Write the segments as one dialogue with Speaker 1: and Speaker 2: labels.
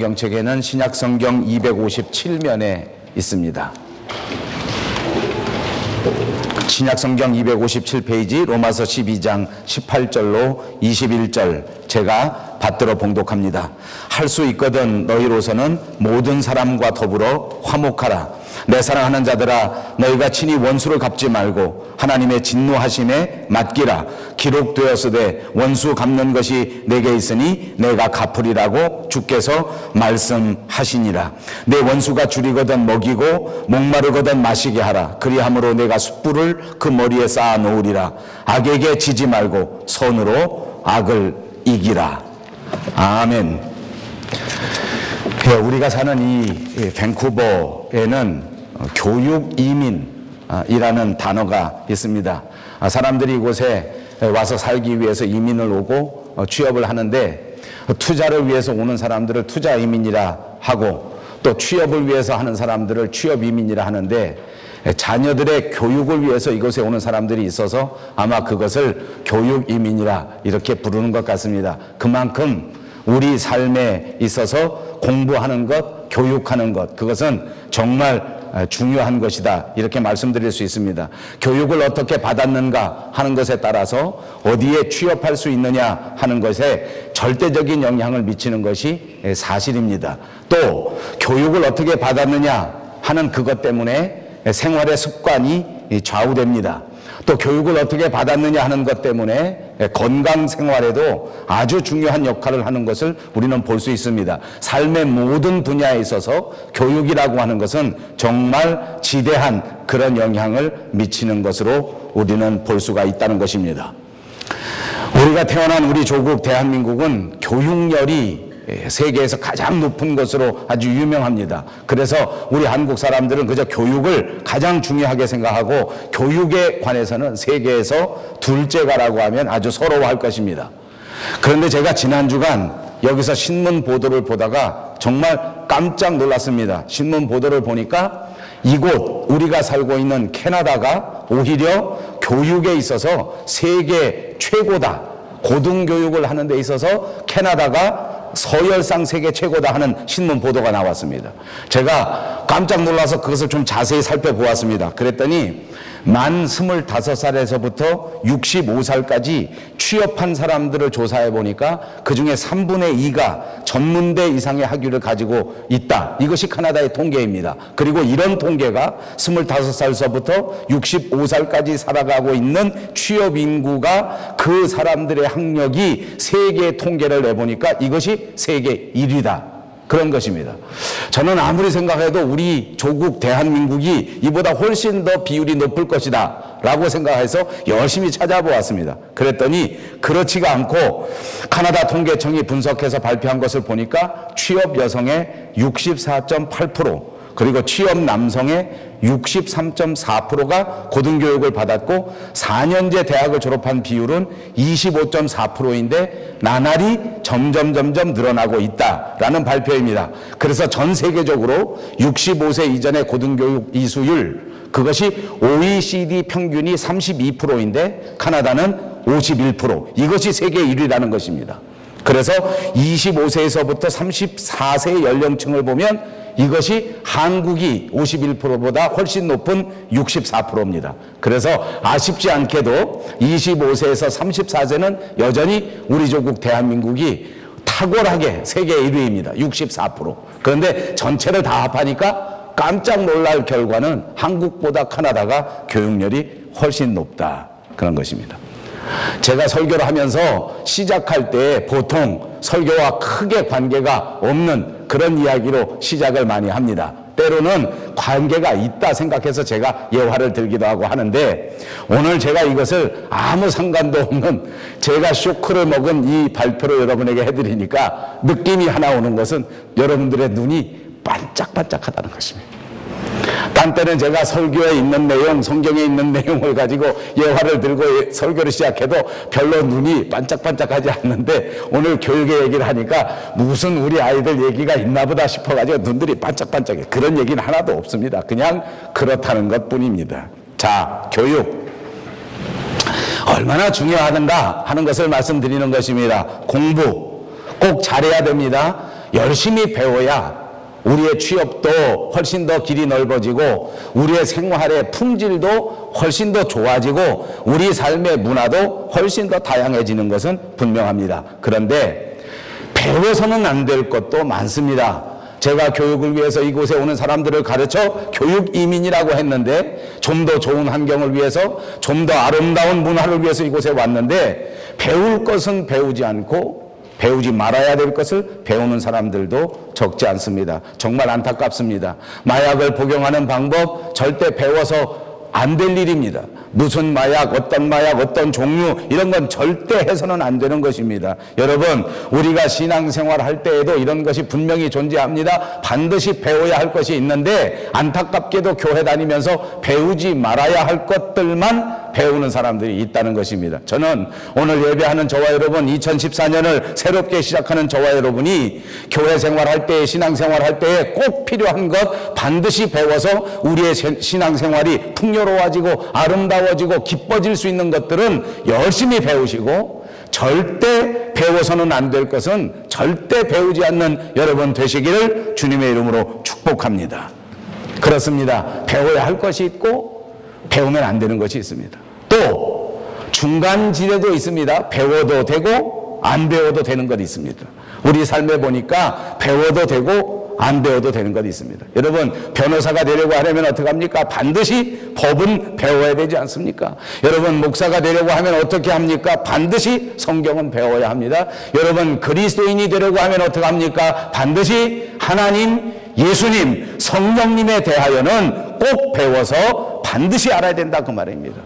Speaker 1: 성경책에는 신약성경 257면에 있습니다. 신약성경 257페이지 로마서 12장 18절로 21절 제가 받들어 봉독합니다. 할 수 있거든 너희로서는 모든 사람과 더불어 화목하라. 내 사랑하는 자들아, 너희가 친히 원수를 갚지 말고 하나님의 진노하심에 맡기라. 기록되었으되 원수 갚는 것이 내게 있으니 내가 갚으리라고 주께서 말씀하시니라. 내 원수가 줄이거든 먹이고 목마르거든 마시게 하라. 그리함으로 내가 숯불을 그 머리에 쌓아 놓으리라. 악에게 지지 말고 선으로 악을 이기라. 아멘. 우리가 사는 이 밴쿠버에는 교육 이민이라는 단어가 있습니다. 사람들이 이곳에 와서 살기 위해서 이민을 오고 취업을 하는데, 투자를 위해서 오는 사람들을 투자 이민이라 하고, 또 취업을 위해서 하는 사람들을 취업 이민이라 하는데, 자녀들의 교육을 위해서 이곳에 오는 사람들이 있어서 아마 그것을 교육 이민이라 이렇게 부르는 것 같습니다. 그만큼 우리 삶에 있어서 공부하는 것, 교육하는 것, 그것은 정말 중요한 것이다, 이렇게 말씀드릴 수 있습니다. 교육을 어떻게 받았는가 하는 것에 따라서 어디에 취업할 수 있느냐 하는 것에 절대적인 영향을 미치는 것이 사실입니다. 또 교육을 어떻게 받았느냐 하는 그것 때문에 생활의 습관이 좌우됩니다. 또 교육을 어떻게 받았느냐 하는 것 때문에 건강 생활에도 아주 중요한 역할을 하는 것을 우리는 볼 수 있습니다. 삶의 모든 분야에 있어서 교육이라고 하는 것은 정말 지대한 그런 영향을 미치는 것으로 우리는 볼 수가 있다는 것입니다. 우리가 태어난 우리 조국 대한민국은 교육열이 세계에서 가장 높은 것으로 아주 유명합니다. 그래서 우리 한국 사람들은 그저 교육을 가장 중요하게 생각하고, 교육에 관해서는 세계에서 둘째가라고 하면 아주 서러워할 것입니다. 그런데 제가 지난 주간 여기서 신문 보도를 보다가 정말 깜짝 놀랐습니다. 신문 보도를 보니까 이곳 우리가 살고 있는 캐나다가 오히려 교육에 있어서 세계 최고다, 고등교육을 하는 데 있어서 캐나다가 서열상 세계 최고다 하는 신문 보도가 나왔습니다. 제가 깜짝 놀라서 그것을 좀 자세히 살펴보았습니다. 그랬더니 만 25살에서부터 65살까지 취업한 사람들을 조사해 보니까 그 중에 3분의 2가 전문대 이상의 학위를 가지고 있다. 이것이 캐나다의 통계입니다. 그리고 이런 통계가 25살서부터 65살까지 살아가고 있는 취업 인구가, 그 사람들의 학력이 세계 통계를 내보니까 이것이 세계 1위다. 그런 것입니다. 저는 아무리 생각해도 우리 조국 대한민국이 이보다 훨씬 더 비율이 높을 것이다 라고 생각해서 열심히 찾아보았습니다. 그랬더니 그렇지가 않고 캐나다 통계청이 분석해서 발표한 것을 보니까 취업 여성의 64.8%, 그리고 취업 남성의 63.4%가 고등교육을 받았고 4년제 대학을 졸업한 비율은 25.4%인데 나날이 점점 늘어나고 있다라는 발표입니다. 그래서 전 세계적으로 65세 이전의 고등교육 이수율, 그것이 OECD 평균이 32%인데 캐나다는 51%, 이것이 세계 1위라는 것입니다. 그래서 25세에서부터 34세 연령층을 보면 이것이 한국이 51%보다 훨씬 높은 64%입니다. 그래서 아쉽지 않게도 25세에서 34세는 여전히 우리 조국 대한민국이 탁월하게 세계 1위입니다. 64%. 그런데 전체를 다 합하니까 깜짝 놀랄 결과는 한국보다 캐나다가 교육열이 훨씬 높다, 그런 것입니다. 제가 설교를 하면서 시작할 때 보통 설교와 크게 관계가 없는 그런 이야기로 시작을 많이 합니다. 때로는 관계가 있다 생각해서 제가 예화를 들기도 하고 하는데, 오늘 제가 이것을 아무 상관도 없는 제가 쇼크를 먹은 이 발표를 여러분에게 해드리니까 느낌이 하나 오는 것은 여러분들의 눈이 반짝반짝하다는 것입니다. 딴 때는 제가 설교에 있는 내용, 성경에 있는 내용을 가지고 예화를 들고 설교를 시작해도 별로 눈이 반짝반짝하지 않는데, 오늘 교육의 얘기를 하니까 무슨 우리 아이들 얘기가 있나 보다 싶어가지고 눈들이 반짝반짝해. 그런 얘기는 하나도 없습니다. 그냥 그렇다는 것 뿐입니다. 자, 교육 얼마나 중요하는가 하는 것을 말씀드리는 것입니다. 공부 꼭 잘해야 됩니다. 열심히 배워야 우리의 취업도 훨씬 더 길이 넓어지고 우리의 생활의 품질도 훨씬 더 좋아지고 우리 삶의 문화도 훨씬 더 다양해지는 것은 분명합니다. 그런데 배워서는 안 될 것도 많습니다. 제가 교육을 위해서 이곳에 오는 사람들을 가르쳐 교육 이민이라고 했는데 좀 더 좋은 환경을 위해서 좀 더 아름다운 문화를 위해서 이곳에 왔는데 배울 것은 배우지 않고 배우지 말아야 될 것을 배우는 사람들도 적지 않습니다. 정말 안타깝습니다. 마약을 복용하는 방법 절대 배워서 안 될 일입니다. 무슨 마약, 어떤 종류 이런 건 절대 해서는 안 되는 것입니다. 여러분, 우리가 신앙생활 할 때에도 이런 것이 분명히 존재합니다. 반드시 배워야 할 것이 있는데 안타깝게도 교회 다니면서 배우지 말아야 할 것들만 배우는 사람들이 있다는 것입니다. 저는 오늘 예배하는 저와 여러분, 2014년을 새롭게 시작하는 저와 여러분이 교회 생활할 때, 신앙생활 할 때에 꼭 필요한 것 반드시 배워서 우리의 신앙생활이 풍요로워지고 아름다워지고 기뻐질 수 있는 것들은 열심히 배우시고, 절대 배워서는 안 될 것은 절대 배우지 않는 여러분 되시기를 주님의 이름으로 축복합니다. 그렇습니다. 배워야 할 것이 있고 배우면 안 되는 것이 있습니다. 또 중간지대도 있습니다. 배워도 되고 안 배워도 되는 것이 있습니다. 우리 삶에 보니까 배워도 되고 안 배워도 되는 것이 있습니다. 여러분, 변호사가 되려고 하려면 어떻게 합니까? 반드시 법은 배워야 되지 않습니까? 여러분, 목사가 되려고 하면 어떻게 합니까? 반드시 성경은 배워야 합니다. 여러분, 그리스도인이 되려고 하면 어떻게 합니까? 반드시 하나님, 예수님, 성령님에 대하여는 꼭 배워서 반드시 알아야 된다, 그 말입니다.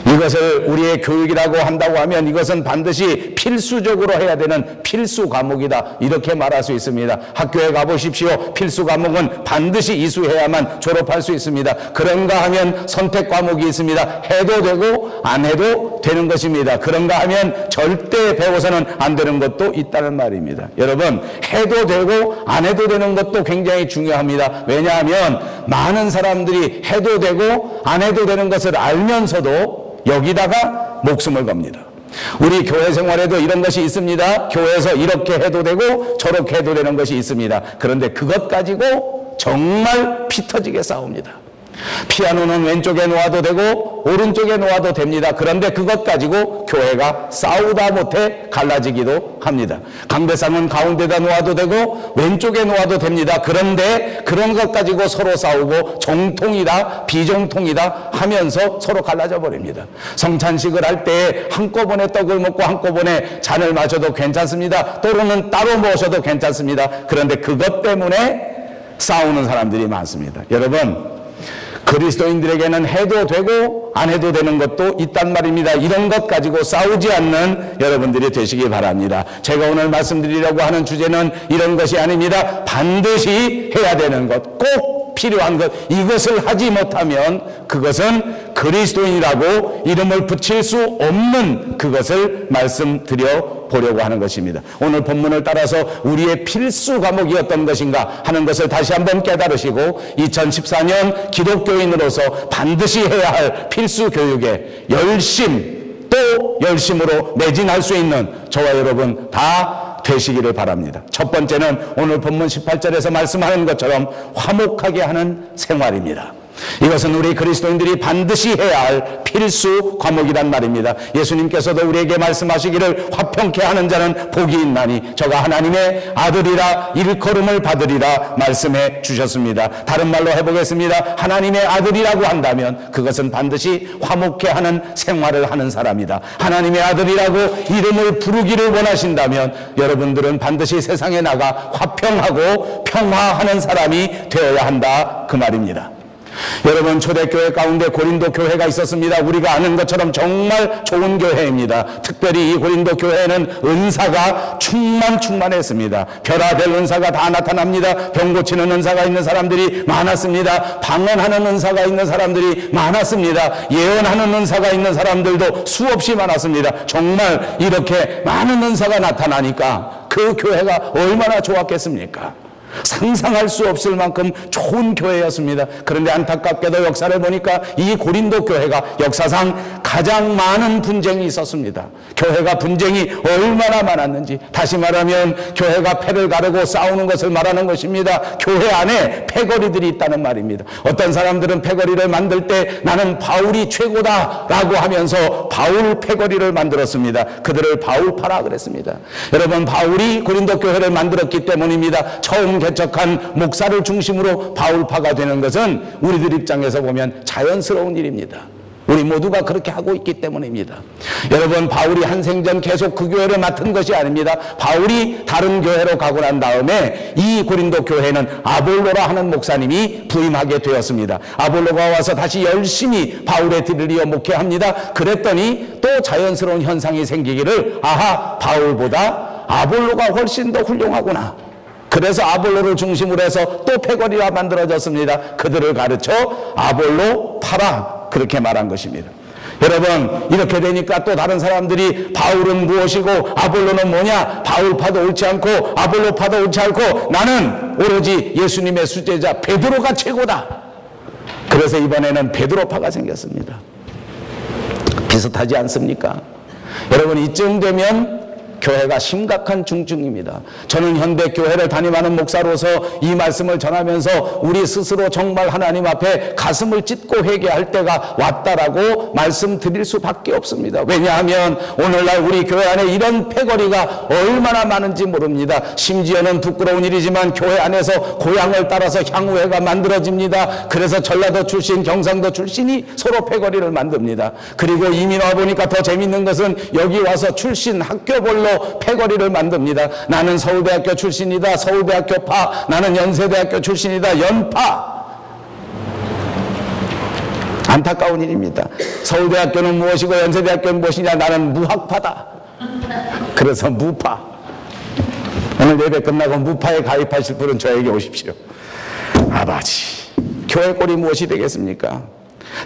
Speaker 1: 이것을 우리의 교육이라고 한다고 하면 이것은 반드시 필수적으로 해야 되는 필수 과목이다, 이렇게 말할 수 있습니다. 학교에 가보십시오. 필수 과목은 반드시 이수해야만 졸업할 수 있습니다. 그런가 하면 선택 과목이 있습니다. 해도 되고 안 해도 되는 것입니다. 그런가 하면 절대 배워서는 안 되는 것도 있다는 말입니다. 여러분, 해도 되고 안 해도 되는 것도 굉장히 중요합니다. 왜냐하면 많은 사람들이 해도 되고 안 해도 되는 것을 알면서도 여기다가 목숨을 겁니다. 우리 교회 생활에도 이런 것이 있습니다. 교회에서 이렇게 해도 되고 저렇게 해도 되는 것이 있습니다. 그런데 그것 가지고 정말 피 터지게 싸웁니다. 피아노는 왼쪽에 놓아도 되고 오른쪽에 놓아도 됩니다. 그런데 그것 가지고 교회가 싸우다 못해 갈라지기도 합니다. 강대상은 가운데다 놓아도 되고 왼쪽에 놓아도 됩니다. 그런데 그런 것 가지고 서로 싸우고 정통이다 비정통이다 하면서 서로 갈라져 버립니다. 성찬식을 할 때 한꺼번에 떡을 먹고 한꺼번에 잔을 마셔도 괜찮습니다. 또는 따로 모셔도 괜찮습니다. 그런데 그것 때문에 싸우는 사람들이 많습니다. 여러분, 그리스도인들에게는 해도 되고 안 해도 되는 것도 있단 말입니다. 이런 것 가지고 싸우지 않는 여러분들이 되시기 바랍니다. 제가 오늘 말씀드리려고 하는 주제는 이런 것이 아닙니다. 반드시 해야 되는 것, 꼭 필요한 것, 이것을 하지 못하면 그것은 그리스도인이라고 이름을 붙일 수 없는 그것을 말씀드려 보려고 하는 것입니다. 오늘 본문을 따라서 우리의 필수 과목이 어떤 것인가 하는 것을 다시 한번 깨달으시고 2014년 기독교인으로서 반드시 해야 할 필수 교육에 또 열심으로 매진할 수 있는 저와 여러분 다 되시기를 바랍니다. 첫 번째는 오늘 본문 18절에서 말씀하는 것처럼 화목하게 하는 생활입니다. 이것은 우리 그리스도인들이 반드시 해야 할 필수 과목이란 말입니다. 예수님께서도 우리에게 말씀하시기를 화평케 하는 자는 복이 있나니 저가 하나님의 아들이라 일컬음을 받으리라 말씀해 주셨습니다. 다른 말로 해보겠습니다. 하나님의 아들이라고 한다면 그것은 반드시 화목케 하는 생활을 하는 사람이다. 하나님의 아들이라고 이름을 부르기를 원하신다면 여러분들은 반드시 세상에 나가 화평하고 평화하는 사람이 되어야 한다, 그 말입니다. 여러분, 초대교회 가운데 고린도 교회가 있었습니다. 우리가 아는 것처럼 정말 좋은 교회입니다. 특별히 이 고린도 교회에는 은사가 충만했습니다. 별하별 은사가 다 나타납니다. 병 고치는 은사가 있는 사람들이 많았습니다. 방언하는 은사가 있는 사람들이 많았습니다. 예언하는 은사가 있는 사람들도 수없이 많았습니다. 정말 이렇게 많은 은사가 나타나니까 그 교회가 얼마나 좋았겠습니까? 상상할 수 없을 만큼 좋은 교회였습니다. 그런데 안타깝게도 역사를 보니까 이 고린도 교회가 역사상 가장 많은 분쟁이 있었습니다. 교회가 분쟁이 얼마나 많았는지, 다시 말하면 교회가 패를 가르고 싸우는 것을 말하는 것입니다. 교회 안에 패거리들이 있다는 말입니다. 어떤 사람들은 패거리를 만들 때 나는 바울이 최고다 라고 하면서 바울 패거리를 만들었습니다. 그들을 바울파라 그랬습니다. 여러분, 바울이 고린도 교회를 만들었기 때문입니다. 처음 개척한 목사를 중심으로 바울파가 되는 것은 우리들 입장에서 보면 자연스러운 일입니다. 우리 모두가 그렇게 하고 있기 때문입니다. 여러분, 바울이 한 생전 계속 그 교회를 맡은 것이 아닙니다. 바울이 다른 교회로 가고 난 다음에 이 고린도 교회는 아볼로라 하는 목사님이 부임하게 되었습니다. 아볼로가 와서 다시 열심히 바울의 뒤를 이어 목회합니다. 그랬더니 또 자연스러운 현상이 생기기를, 아하, 바울보다 아볼로가 훨씬 더 훌륭하구나. 그래서 아볼로를 중심으로 해서 또 패거리가 만들어졌습니다. 그들을 가르쳐 아볼로 파라, 그렇게 말한 것입니다. 여러분, 이렇게 되니까 또 다른 사람들이 바울은 무엇이고 아볼로는 뭐냐, 바울파도 옳지 않고 아볼로파도 옳지 않고 나는 오로지 예수님의 수제자 베드로가 최고다. 그래서 이번에는 베드로파가 생겼습니다. 비슷하지 않습니까? 여러분, 이쯤 되면 교회가 심각한 중증입니다. 저는 현대 교회를 담임하는 목사로서 이 말씀을 전하면서 우리 스스로 정말 하나님 앞에 가슴을 찢고 회개할 때가 왔다라고 말씀드릴 수밖에 없습니다. 왜냐하면 오늘날 우리 교회 안에 이런 패거리가 얼마나 많은지 모릅니다. 심지어는 부끄러운 일이지만 교회 안에서 고향을 따라서 향후회가 만들어집니다. 그래서 전라도 출신, 경상도 출신이 서로 패거리를 만듭니다. 그리고 이민 와보니까 더 재밌는 것은 여기 와서 출신 학교별로 패거리를 만듭니다. 나는 서울대학교 출신이다, 서울대학교파. 나는 연세대학교 출신이다, 연파. 안타까운 일입니다. 서울대학교는 무엇이고 연세대학교는 무엇이냐, 나는 무학파다. 그래서 무파. 오늘 예배 끝나고 무파에 가입하실 분은 저에게 오십시오. 아버지, 교회 꼴이 무엇이 되겠습니까?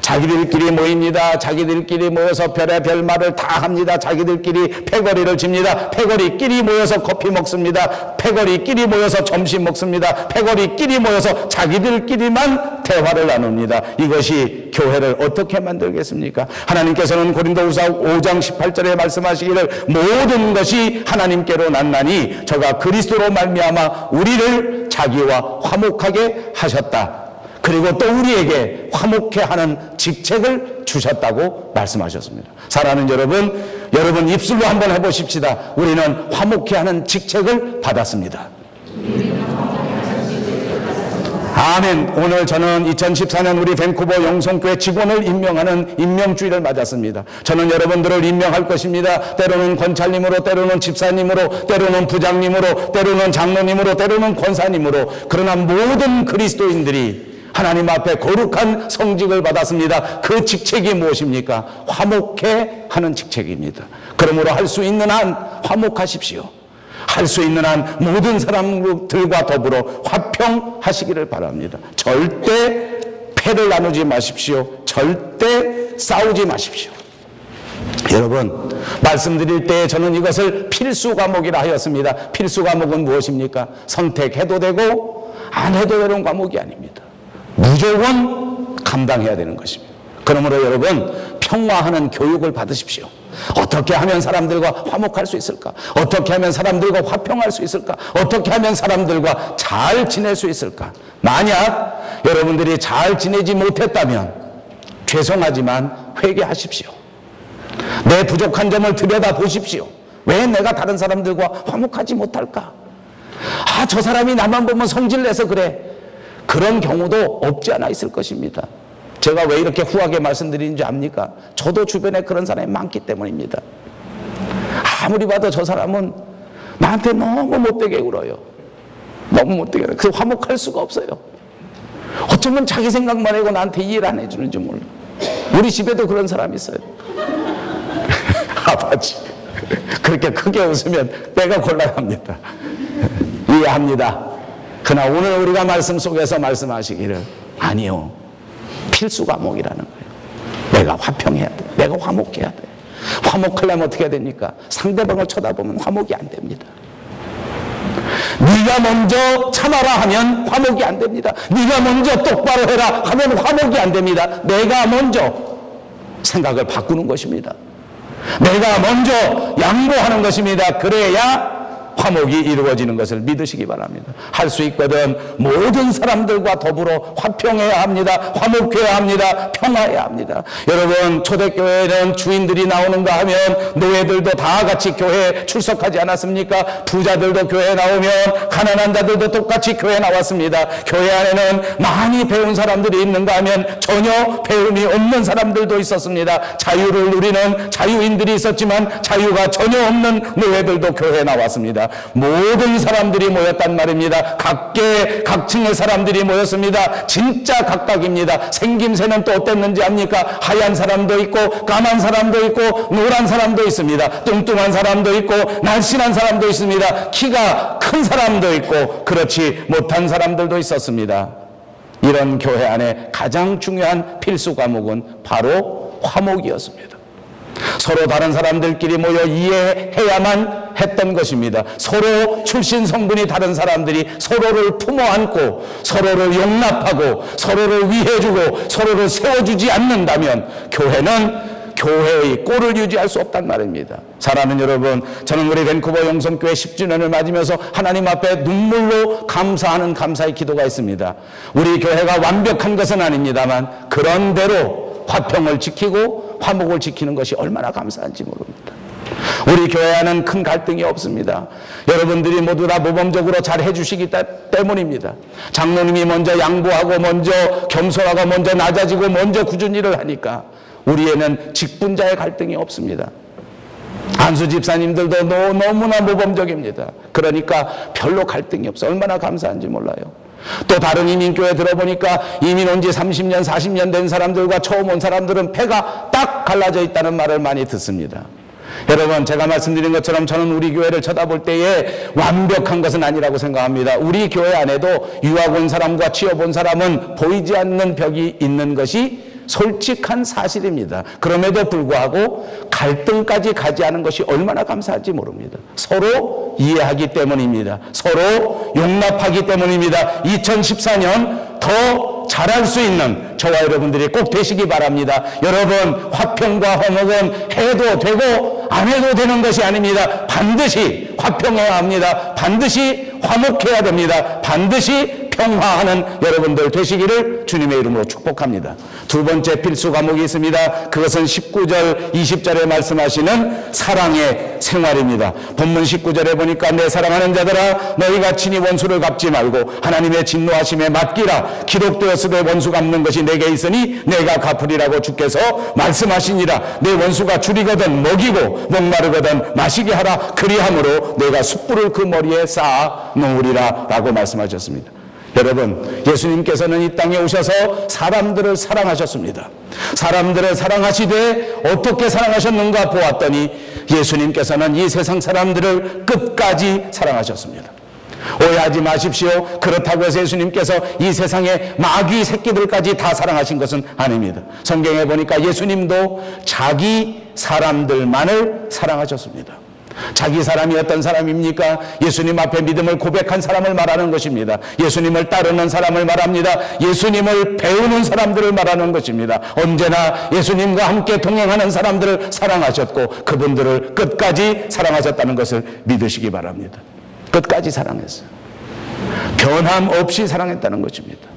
Speaker 1: 자기들끼리 모입니다. 자기들끼리 모여서 별의별 말을 다 합니다. 자기들끼리 패거리를 집니다. 패거리끼리 모여서 커피 먹습니다. 패거리끼리 모여서 점심 먹습니다. 패거리끼리 모여서 자기들끼리만 대화를 나눕니다. 이것이 교회를 어떻게 만들겠습니까? 하나님께서는 고린도후서 5장 18절에 말씀하시기를 모든 것이 하나님께로 났나니 저가 그리스도로 말미암아 우리를 자기와 화목하게 하셨다. 그리고 또 우리에게 화목해 하는 직책을 주셨다고 말씀하셨습니다. 사랑하는 여러분, 여러분 입술로 한번 해보십시다. 우리는 화목해 하는 직책을 받았습니다. 아멘. 오늘 저는 2014년 우리 밴쿠버 영성교회 직원을 임명하는 임명주의를 맞았습니다. 저는 여러분들을 임명할 것입니다. 때로는 권찰님으로, 때로는 집사님으로, 때로는 부장님으로, 때로는 장로님으로, 때로는 권사님으로. 그러나 모든 그리스도인들이 하나님 앞에 거룩한 성직을 받았습니다. 그 직책이 무엇입니까? 화목해 하는 직책입니다. 그러므로 할 수 있는 한 화목하십시오. 할 수 있는 한 모든 사람들과 더불어 화평하시기를 바랍니다. 절대 패를 나누지 마십시오. 절대 싸우지 마십시오. 여러분, 말씀드릴 때 저는 이것을 필수 과목이라 하였습니다. 필수 과목은 무엇입니까? 선택해도 되고 안 해도 되는 과목이 아닙니다. 무조건 감당해야 되는 것입니다. 그러므로 여러분, 평화하는 교육을 받으십시오. 어떻게 하면 사람들과 화목할 수 있을까? 어떻게 하면 사람들과 화평할 수 있을까? 어떻게 하면 사람들과 잘 지낼 수 있을까? 만약 여러분들이 잘 지내지 못했다면 죄송하지만 회개하십시오. 내 부족한 점을 들여다보십시오. 왜 내가 다른 사람들과 화목하지 못할까? 아, 저 사람이 나만 보면 성질내서 그래. 그런 경우도 없지 않아 있을 것입니다. 제가 왜 이렇게 후하게 말씀드리는지 압니까? 저도 주변에 그런 사람이 많기 때문입니다. 아무리 봐도 저 사람은 나한테 너무 못되게 굴어요. 너무 못되게 굴어요. 그래서 화목할 수가 없어요. 어쩌면 자기 생각만 하고 나한테 이해를 안 해주는지 몰라. 우리 집에도 그런 사람이 있어요. 아버지, 그렇게 크게 웃으면 내가 곤란합니다. 이해합니다. 그러나 오늘 우리가 말씀 속에서 말씀하시기를 아니요, 필수 과목이라는 거예요. 내가 화평해야 돼. 내가 화목해야 돼. 화목하려면 어떻게 해야 됩니까? 상대방을 쳐다보면 화목이 안 됩니다. 네가 먼저 참아라 하면 화목이 안 됩니다. 네가 먼저 똑바로 해라 하면 화목이 안 됩니다. 내가 먼저 생각을 바꾸는 것입니다. 내가 먼저 양보하는 것입니다. 그래야 화목이 이루어지는 것을 믿으시기 바랍니다. 할 수 있거든 모든 사람들과 더불어 화평해야 합니다. 화목해야 합니다. 평화해야 합니다. 여러분, 초대교회는 주인들이 나오는가 하면 노예들도 다 같이 교회에 출석하지 않았습니까? 부자들도 교회에 나오면 가난한 자들도 똑같이 교회에 나왔습니다. 교회 안에는 많이 배운 사람들이 있는가 하면 전혀 배움이 없는 사람들도 있었습니다. 자유를 누리는 자유인들이 있었지만 자유가 전혀 없는 노예들도 교회에 나왔습니다. 모든 사람들이 모였단 말입니다. 각계 각층의 사람들이 모였습니다. 진짜 각각입니다. 생김새는 또 어땠는지 압니까? 하얀 사람도 있고 까만 사람도 있고 노란 사람도 있습니다. 뚱뚱한 사람도 있고 날씬한 사람도 있습니다. 키가 큰 사람도 있고 그렇지 못한 사람들도 있었습니다. 이런 교회 안에 가장 중요한 필수 과목은 바로 화목이었습니다. 서로 다른 사람들끼리 모여 이해해야만 했던 것입니다. 서로 출신 성분이 다른 사람들이 서로를 품어 안고 서로를 용납하고 서로를 위해주고 서로를 세워주지 않는다면 교회는 교회의 꼴을 유지할 수 없단 말입니다. 사랑하는 여러분, 저는 우리 밴쿠버 영성교회 10주년을 맞으면서 하나님 앞에 눈물로 감사하는 감사의 기도가 있습니다. 우리 교회가 완벽한 것은 아닙니다만 그런대로 화평을 지키고 화목을 지키는 것이 얼마나 감사한지 모릅니다. 우리 교회 안은 큰 갈등이 없습니다. 여러분들이 모두 다 모범적으로 잘 해주시기 때문입니다. 장로님이 먼저 양보하고 먼저 겸손하고 먼저 낮아지고 먼저 굳은 일을 하니까 우리에는 직분자의 갈등이 없습니다. 안수 집사님들도 너무나 모범적입니다. 그러니까 별로 갈등이 없어. 얼마나 감사한지 몰라요. 또 다른 이민교회 들어보니까 이민 온 지 30년 40년 된 사람들과 처음 온 사람들은 패가 딱 갈라져 있다는 말을 많이 듣습니다. 여러분, 제가 말씀드린 것처럼 저는 우리 교회를 쳐다볼 때에 완벽한 것은 아니라고 생각합니다. 우리 교회 안에도 유학 온 사람과 취업 온 사람은 보이지 않는 벽이 있는 것이 솔직한 사실입니다. 그럼에도 불구하고 갈등까지 가지 않은 것이 얼마나 감사한지 모릅니다. 서로 이해하기 때문입니다. 서로 용납하기 때문입니다. 2014년 더 잘할 수 있는 저와 여러분들이 꼭 되시기 바랍니다. 여러분, 화평과 화목은 해도 되고 안 해도 되는 것이 아닙니다. 반드시 화평해야 합니다. 반드시 화목해야 됩니다. 반드시 평화하는 여러분들 되시기를 주님의 이름으로 축복합니다. 두 번째 필수 과목이 있습니다. 그것은 19절 20절에 말씀하시는 사랑의 생활입니다. 본문 19절에 보니까 내 사랑하는 자들아 너희가 친히 원수를 갚지 말고 하나님의 진노하심에 맡기라. 기록되었으되 원수 갚는 것이 내게 있으니 내가 갚으리라고 주께서 말씀하시니라. 내 원수가 줄이거든 먹이고 목마르거든 마시게 하라. 그리함으로 내가 숯불을 그 머리에 쌓아 놓으리라 라고 말씀하셨습니다. 여러분, 예수님께서는 이 땅에 오셔서 사람들을 사랑하셨습니다. 사람들을 사랑하시되 어떻게 사랑하셨는가 보았더니 예수님께서는 이 세상 사람들을 끝까지 사랑하셨습니다. 오해하지 마십시오. 그렇다고 해서 예수님께서 이 세상의 마귀 새끼들까지 다 사랑하신 것은 아닙니다. 성경에 보니까 예수님도 자기 사람들만을 사랑하셨습니다. 자기 사람이 어떤 사람입니까? 예수님 앞에 믿음을 고백한 사람을 말하는 것입니다. 예수님을 따르는 사람을 말합니다. 예수님을 배우는 사람들을 말하는 것입니다. 언제나 예수님과 함께 동행하는 사람들을 사랑하셨고 그분들을 끝까지 사랑하셨다는 것을 믿으시기 바랍니다. 끝까지 사랑했어요. 변함 없이 사랑했다는 것입니다.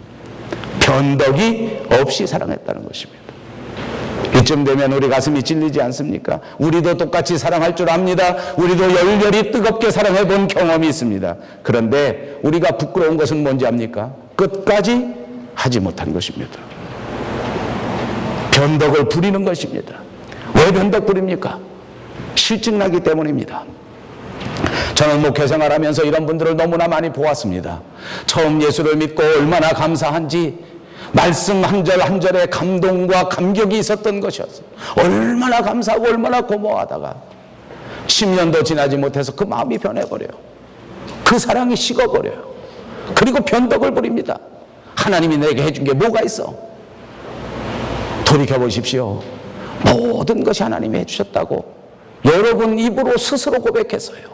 Speaker 1: 변덕이 없이 사랑했다는 것입니다. 이쯤 되면 우리 가슴이 찔리지 않습니까? 우리도 똑같이 사랑할 줄 압니다. 우리도 열렬히 뜨겁게 사랑해 본 경험이 있습니다. 그런데 우리가 부끄러운 것은 뭔지 압니까? 끝까지 하지 못한 것입니다. 변덕을 부리는 것입니다. 왜 변덕 부립니까? 실증나기 때문입니다. 저는 목회 생활하면서 이런 분들을 너무나 많이 보았습니다. 처음 예수를 믿고 얼마나 감사한지 말씀 한 절 한 절에 감동과 감격이 있었던 것이었어요. 얼마나 감사하고 얼마나 고마워하다가 10년도 지나지 못해서 그 마음이 변해버려요. 그 사랑이 식어버려요. 그리고 변덕을 부립니다. 하나님이 내게 해준 게 뭐가 있어? 돌이켜보십시오. 모든 것이 하나님이 해주셨다고 여러분 입으로 스스로 고백했어요.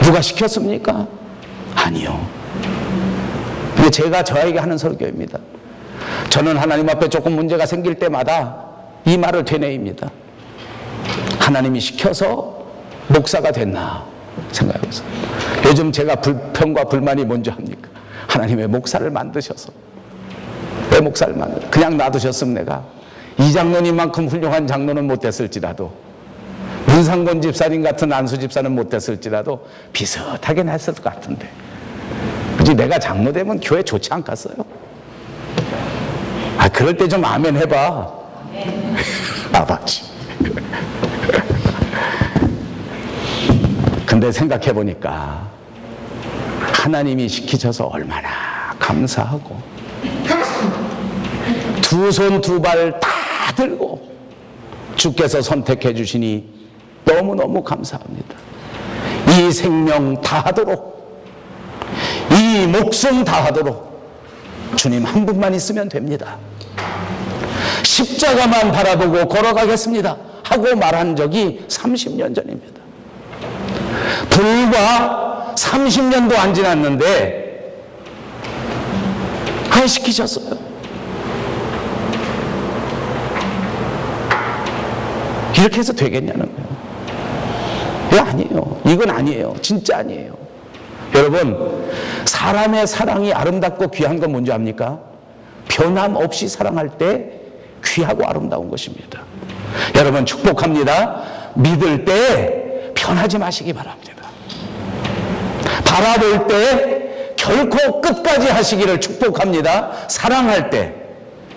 Speaker 1: 누가 시켰습니까? 아니요. 근데 제가 저에게 하는 설교입니다. 저는 하나님 앞에 조금 문제가 생길 때마다 이 말을 되뇌입니다. 하나님이 시켜서 목사가 됐나 생각해보세요. 요즘 제가 불평과 불만이 뭔지 압니까? 하나님 왜 목사를 만드셔서, 왜 목사를 만들어? 그냥 놔두셨으면 내가 이 장로님만큼 훌륭한 장로는 못됐을지라도, 문상곤 집사님 같은 안수 집사는 못됐을지라도 비슷하게 했을 것 같은데, 그치? 내가 장로 되면 교회 좋지 않겠어요? 그럴 때 좀 아멘 해봐. 아버지. 근데 생각해 보니까 하나님이 시키셔서 얼마나 감사하고, 두 손 두 발 다 들고 주께서 선택해 주시니 너무너무 감사합니다. 이 생명 다하도록, 이 목숨 다하도록 주님 한 분만 있으면 됩니다. 십자가만 바라보고 걸어가겠습니다 하고 말한 적이 30년 전입니다. 불과 30년도 안 지났는데 안 시키셨어요. 이렇게 해서 되겠냐는 거예요. 이거 아니에요. 이건 아니에요. 진짜 아니에요. 여러분, 사람의 사랑이 아름답고 귀한 건 뭔지 압니까? 변함없이 사랑할 때 귀하고 아름다운 것입니다. 여러분, 축복합니다. 믿을 때 변하지 마시기 바랍니다. 바라볼 때 결코 끝까지 하시기를 축복합니다. 사랑할 때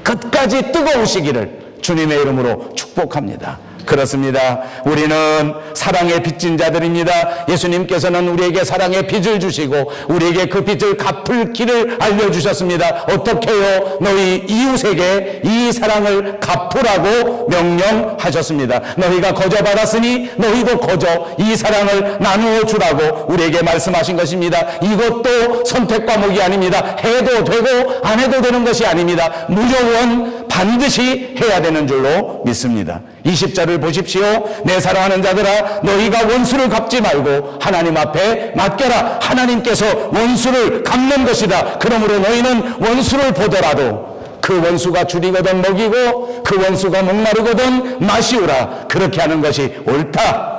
Speaker 1: 끝까지 뜨거우시기를 주님의 이름으로 축복합니다. 그렇습니다. 우리는 사랑의 빚진 자들입니다. 예수님께서는 우리에게 사랑의 빚을 주시고 우리에게 그 빚을 갚을 길을 알려주셨습니다. 어떻게 해요? 너희 이웃에게 이 사랑을 갚으라고 명령하셨습니다. 너희가 거저 받았으니 너희도 거저 이 사랑을 나누어 주라고 우리에게 말씀하신 것입니다. 이것도 선택 과목이 아닙니다. 해도 되고 안 해도 되는 것이 아닙니다. 무조건 반드시 해야 되는 줄로 믿습니다. 20절을 보십시오. 내 사랑하는 자들아, 너희가 원수를 갚지 말고 하나님 앞에 맡겨라. 하나님께서 원수를 갚는 것이다. 그러므로 너희는 원수를 보더라도 그 원수가 줄이거든 먹이고 그 원수가 목마르거든 마시우라. 그렇게 하는 것이 옳다.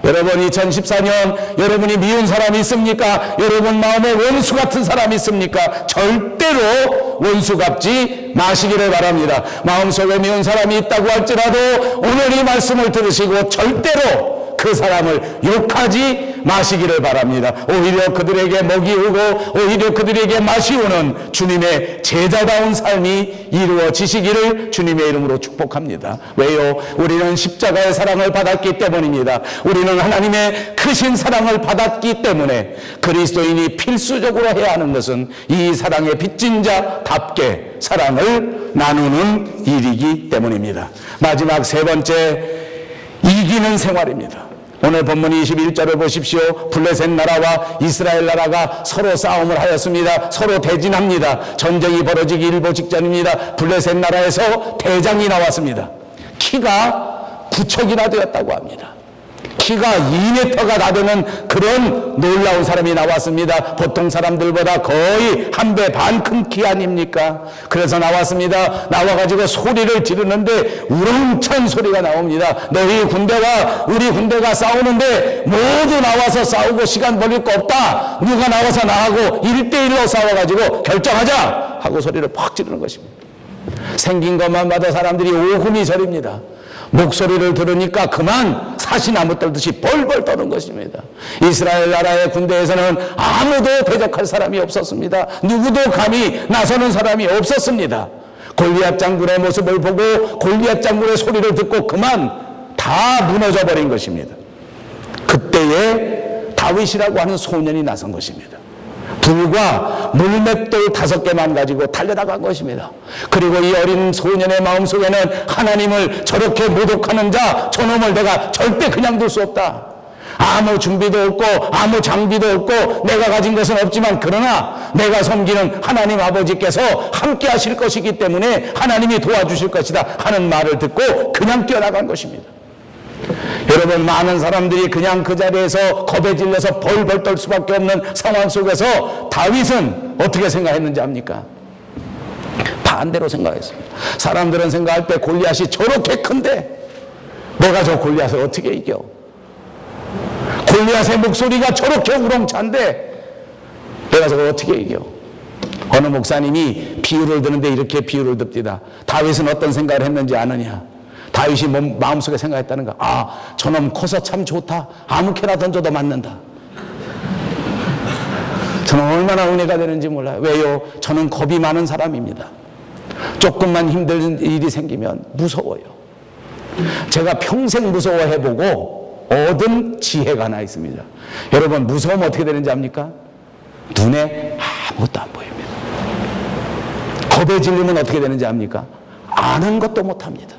Speaker 1: 여러분, 2014년 여러분이 미운 사람이 있습니까? 여러분 마음에 원수 같은 사람이 있습니까? 절대로 원수 갚지 마시기를 바랍니다. 마음속에 미운 사람이 있다고 할지라도 오늘 이 말씀을 들으시고 절대로 그 사람을 욕하지 마시기를 바랍니다. 오히려 그들에게 먹이우고 오히려 그들에게 마시우는 주님의 제자다운 삶이 이루어지시기를 주님의 이름으로 축복합니다. 왜요? 우리는 십자가의 사랑을 받았기 때문입니다. 우리는 하나님의 크신 사랑을 받았기 때문에 그리스도인이 필수적으로 해야 하는 것은 이 사랑의 빚진 자답게 사랑을 나누는 일이기 때문입니다. 마지막 세 번째, 이기는 생활입니다. 오늘 본문 21절을 보십시오. 블레셋 나라와 이스라엘 나라가 서로 싸움을 하였습니다. 서로 대진합니다. 전쟁이 벌어지기 일보 직전입니다. 블레셋 나라에서 대장이 나왔습니다. 키가 9척이나 되었다고 합니다. 키가 2m가 나되는 그런 놀라운 사람이 나왔습니다. 보통 사람들보다 거의 한 배 반 큰 키 아닙니까? 그래서 나왔습니다. 나와가지고 소리를 지르는데 우렁찬 소리가 나옵니다. 너희 군대와 우리 군대가 싸우는데 모두 나와서 싸우고 시간 버릴 거 없다. 누가 나와서 나하고 1대1로 싸워가지고 결정하자 하고 소리를 팍 지르는 것입니다. 생긴 것만 봐도 사람들이 오금이 저립니다. 목소리를 들으니까 그만 사시나무 떨듯이 벌벌 떠는 것입니다. 이스라엘 나라의 군대에서는 아무도 대적할 사람이 없었습니다. 누구도 감히 나서는 사람이 없었습니다. 골리앗 장군의 모습을 보고 골리앗 장군의 소리를 듣고 그만 다 무너져 버린 것입니다. 그때에 다윗이라고 하는 소년이 나선 것입니다. 불과 물맷돌 5개만 가지고 달려나간 것입니다. 그리고 이 어린 소년의 마음속에는 하나님을 저렇게 모독하는 자, 저놈을 내가 절대 그냥 둘 수 없다. 아무 준비도 없고 아무 장비도 없고 내가 가진 것은 없지만 그러나 내가 섬기는 하나님 아버지께서 함께 하실 것이기 때문에 하나님이 도와주실 것이다 하는 말을 듣고 그냥 뛰어나간 것입니다. 여러분, 많은 사람들이 그냥 그 자리에서 겁에 질려서 벌벌 떨 수밖에 없는 상황 속에서 다윗은 어떻게 생각했는지 압니까? 반대로 생각했습니다. 사람들은 생각할 때 골리앗이 저렇게 큰데 내가 저 골리앗을 어떻게 이겨? 골리앗의 목소리가 저렇게 우렁찬데 내가 저걸 어떻게 이겨? 어느 목사님이 비유를 드는데 이렇게 비유를 듭니다. 다윗은 어떤 생각을 했는지 아느냐? 다윗이 마음속에 생각했다는 거. 아, 저놈 커서 참 좋다. 아무렇게나 던져도 맞는다. 저는 얼마나 은혜가 되는지 몰라요. 왜요? 저는 겁이 많은 사람입니다. 조금만 힘든 일이 생기면 무서워요. 제가 평생 무서워해보고 얻은 지혜가 하나 있습니다. 여러분, 무서우면 어떻게 되는지 압니까? 눈에 아무것도 안 보입니다. 겁에 질리면 어떻게 되는지 압니까? 아는 것도 못합니다.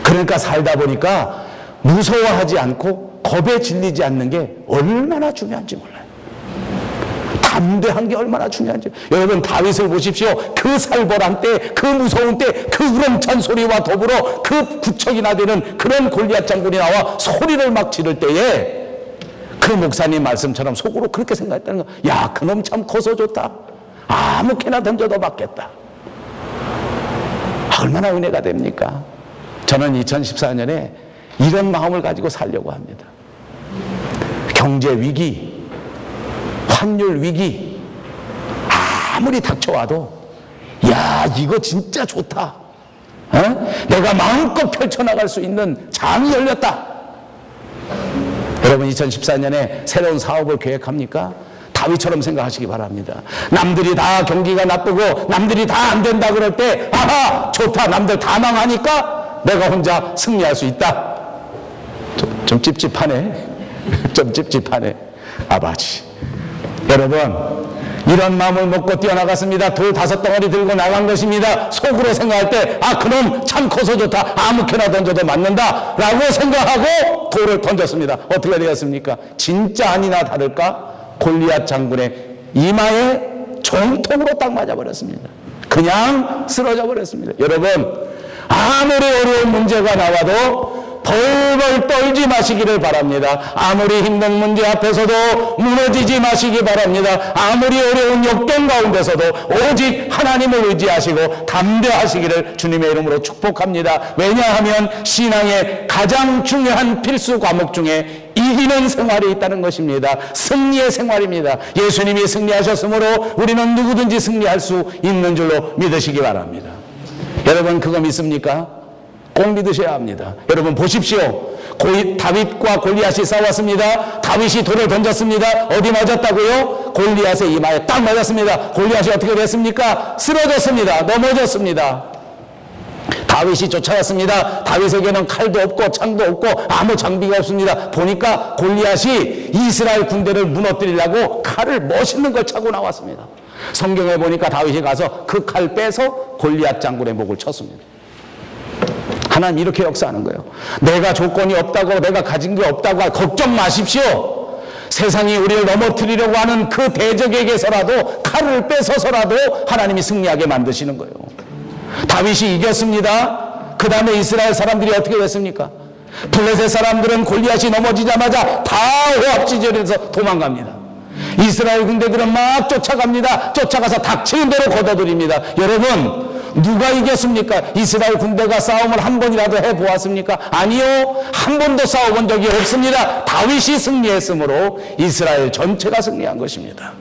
Speaker 1: 그러니까 살다 보니까 무서워하지 않고 겁에 질리지 않는 게 얼마나 중요한지 몰라요. 담대한 게 얼마나 중요한지. 여러분, 다윗을 보십시오. 그 살벌한 때, 그 무서운 때, 그 우렁찬 소리와 더불어 그 구척이나 되는 그런 골리앗 장군이 나와 소리를 막 지를 때에 그 목사님 말씀처럼 속으로 그렇게 생각했다는 거. 야, 그놈 참 커서 좋다. 아무렇게나 던져도 맞겠다. 얼마나 은혜가 됩니까? 저는 2014년에 이런 마음을 가지고 살려고 합니다. 경제 위기, 환율 위기 아무리 닥쳐와도 야, 이거 진짜 좋다. 내가 마음껏 펼쳐나갈 수 있는 장이 열렸다. 여러분, 2014년에 새로운 사업을 계획합니까? 다윗처럼 생각하시기 바랍니다. 남들이 다 경기가 나쁘고 남들이 다 안 된다 그럴 때 아하, 좋다. 남들 다 망하니까 내가 혼자 승리할 수 있다. 좀 찝찝하네. 좀 찝찝하네. 아버지, 여러분, 이런 마음을 먹고 뛰어나갔습니다. 돌 5덩어리 들고 나간 것입니다. 속으로 생각할 때 아, 그놈 참 커서 좋다. 아무렇게나 던져도 맞는다 라고 생각하고 돌을 던졌습니다. 어떻게 되었습니까? 진짜 아니나 다를까 골리앗 장군의 이마에 정통으로 딱 맞아버렸습니다. 그냥 쓰러져 버렸습니다. 여러분, 아무리 어려운 문제가 나와도 벌벌 떨지 마시기를 바랍니다. 아무리 힘든 문제 앞에서도 무너지지 마시기 바랍니다. 아무리 어려운 역경 가운데서도 오직 하나님을 의지하시고 담대하시기를 주님의 이름으로 축복합니다. 왜냐하면 신앙의 가장 중요한 필수 과목 중에 이기는 생활이 있다는 것입니다. 승리의 생활입니다. 예수님이 승리하셨으므로 우리는 누구든지 승리할 수 있는 줄로 믿으시기 바랍니다. 여러분, 그거 믿습니까? 꼭 믿으셔야 합니다. 여러분 보십시오. 다윗과 골리앗이 싸웠습니다. 다윗이 돌을 던졌습니다. 어디 맞았다고요? 골리앗의 이마에 딱 맞았습니다. 골리앗이 어떻게 됐습니까? 쓰러졌습니다. 넘어졌습니다. 다윗이 쫓아왔습니다. 다윗에게는 칼도 없고 창도 없고 아무 장비가 없습니다. 보니까 골리앗이 이스라엘 군대를 무너뜨리려고 칼을 멋있는 걸 차고 나왔습니다. 성경에 보니까 다윗이 가서 그 칼 빼서 골리앗 장군의 목을 쳤습니다. 하나님 이렇게 역사하는 거예요. 내가 조건이 없다고, 내가 가진 게 없다고 걱정 마십시오. 세상이 우리를 넘어뜨리려고 하는 그 대적에게서라도 칼을 뺏어서라도 하나님이 승리하게 만드시는 거예요. 다윗이 이겼습니다. 그 다음에 이스라엘 사람들이 어떻게 됐습니까? 블레셋 사람들은 골리앗이 넘어지자마자 다 호압지절에서 도망갑니다. 이스라엘 군대들은 막 쫓아갑니다. 쫓아가서 닥치는 대로 걷어들입니다. 여러분, 누가 이겼습니까? 이스라엘 군대가 싸움을 한 번이라도 해보았습니까? 아니요, 한 번도 싸워본 적이 없습니다. 다윗이 승리했으므로 이스라엘 전체가 승리한 것입니다.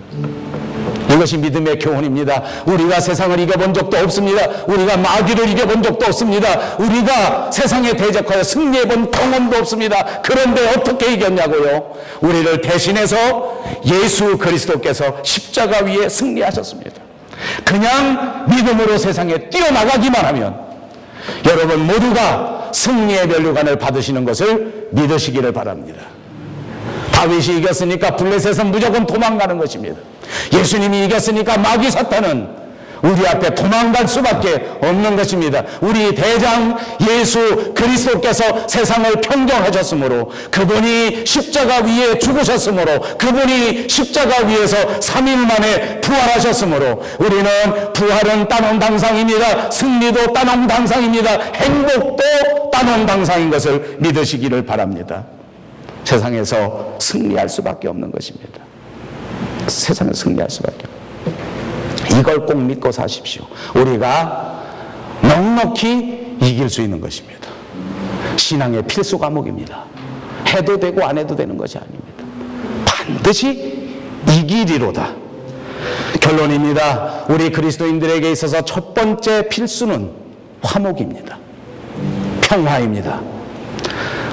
Speaker 1: 이것이 믿음의 교훈입니다. 우리가 세상을 이겨본 적도 없습니다. 우리가 마귀를 이겨본 적도 없습니다. 우리가 세상에 대적하여 승리해본 경험도 없습니다. 그런데 어떻게 이겼냐고요? 우리를 대신해서 예수 그리스도께서 십자가 위에 승리하셨습니다. 그냥 믿음으로 세상에 뛰어나가기만 하면 여러분 모두가 승리의 면류관을 받으시는 것을 믿으시기를 바랍니다. 다윗이 이겼으니까 블레셋은 무조건 도망가는 것입니다. 예수님이 이겼으니까 마귀 사탄은 우리 앞에 도망갈 수밖에 없는 것입니다. 우리 대장 예수 그리스도께서 세상을 평정하셨으므로, 그분이 십자가 위에 죽으셨으므로, 그분이 십자가 위에서 3일 만에 부활하셨으므로 우리는 부활은 따놓은 당상입니다. 승리도 따놓은 당상입니다. 행복도 대관원당상인 것을 믿으시기를 바랍니다. 세상에서 승리할 수밖에 없는 것입니다. 세상에서 승리할 수밖에 없습니다. 이걸 꼭 믿고 사십시오. 우리가 넉넉히 이길 수 있는 것입니다. 신앙의 필수 과목입니다. 해도 되고 안 해도 되는 것이 아닙니다. 반드시 이기리로다. 결론입니다. 우리 그리스도인들에게 있어서 첫 번째 필수는 화목입니다. 평화입니다.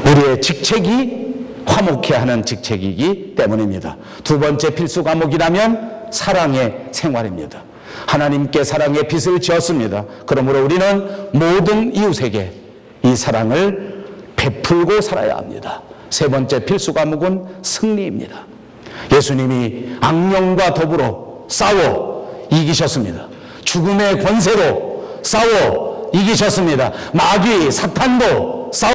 Speaker 1: 우리의 직책이 화목해 하는 직책이기 때문입니다. 두 번째 필수 과목이라면 사랑의 생활입니다. 하나님께 사랑의 빚을 지었습니다. 그러므로 우리는 모든 이웃에게 이 사랑을 베풀고 살아야 합니다. 세 번째 필수 과목은 승리입니다. 예수님이 악령과 더불어 싸워 이기셨습니다. 죽음의 권세로 싸워 이기셨습니다. 마귀 사탄도 싸워